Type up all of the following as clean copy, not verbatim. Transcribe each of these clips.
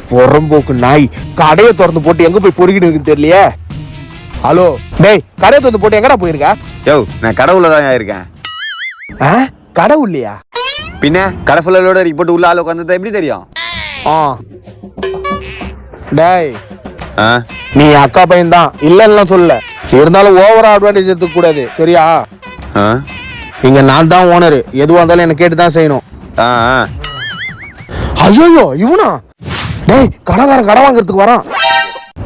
புறம்போக்கு நாய் கடையை திறந்து போட்டு எங்க போய் பொறுக்கிட்டு இருக்குன்னு தெரியலையே. ஹலோ டேய், கடையை திறந்து போட்டு எங்கடா போயிருக்க? யோ, நான் கடவுள தான் இருக்கேன். கடவுள் இல்லையா? பின்ன கடை ஃபுல்லோட போட்டு உள்ள ஆள் உட்காந்து எப்படி தெரியும்? டேய், நீ அக்கா பையன் தான், இல்லன்னு சொல்லல. இருந்தாலும் ஓவரா அட்வான்டேஜ் எடுத்துக்க கூடாது, சரியா? இங்க நான் தான் ஓனர், எதுவா இருந்தாலும் என்ன கேட்டு தான் செய்யணும். ஐயோ, இவனா? டேய், கடைக்காரன் கடை வாங்குறதுக்கு வரான்.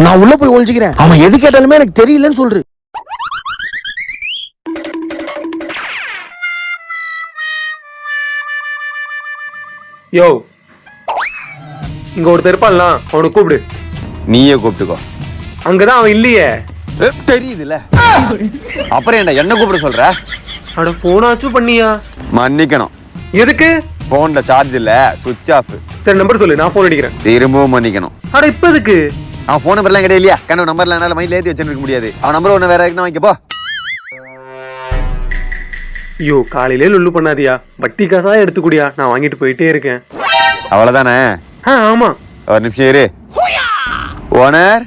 நான் உள்ள போய் ஒழிச்சுக்கிறேன். அவன் எது கேட்டாலுமே எனக்கு தெரியலன்னு சொல்ற. யோ, இங்க ஒருத்தர் இருப்பான்ல, அவனை கூப்பிடு. நீயே கூப்பிட்டுக்கோ. அங்கதான் அவன் இல்லையே. தெரியுதுல்ல, அப்புறம் என்ன கூப்பிட சொல்ற? அட போனாச்சும் பண்ணியா? மன்னிக்கணும். எதுக்கு? போன்ல சார்ஜ் இல்ல, சுவிட்ச் ஆஃப். சரி, நம்பர் சொல்லு, நான் போன் அடிக்கிறேன். திரும்பவும் மன்னிக்கணும். அட இப்ப எதுக்கு? அவன் போன் நம்பர்லாம் கிடையாது இல்லையா? கண்ணு நம்பர்ல என்னால மைண்ட்ல ஏத்தி வச்சிருக்க முடியாது. அவன் நம்பர் ஒண்ணு வேற இருக்குன்னு வாங்கிக்கப்போ. ஐயோ, காலையிலே லுல்லு பண்ணாதியா, வட்டி காசா எடுத்துக்கூடியா, நான் வாங்கிட்டு போயிட்டே இருக்கேன். அவ்வளவுதானே? ஆமா. ஒரு நிமிஷம் இரு. ஓனர்,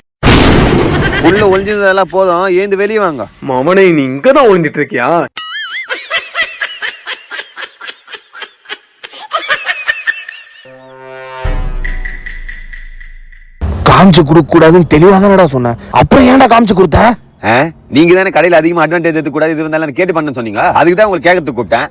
உள்ள ஒளிஞ்சதெல்லாம் போதும், ஏந்து வெளியே வாங்க. மாமனே, நீ இங்கதான் ஒளிஞ்சிட்டு இருக்கியா? காமிச்சு கொடுக்க கூடாதுன்னு தெளிவா தானடா சொன்னேன். அப்புறம் ஏன்டா காமிச்சு கொடுத்த? நீங்க தானே கடையில அதிகமா அட்வான்டேஜ் எடுக்க கூடாது, இது வந்தாலும் கேட்டு பண்ண சொன்னீங்க. அதுக்கு தான் உங்களுக்கு கேட்கறதுக்கு கூப்பிட்டேன்.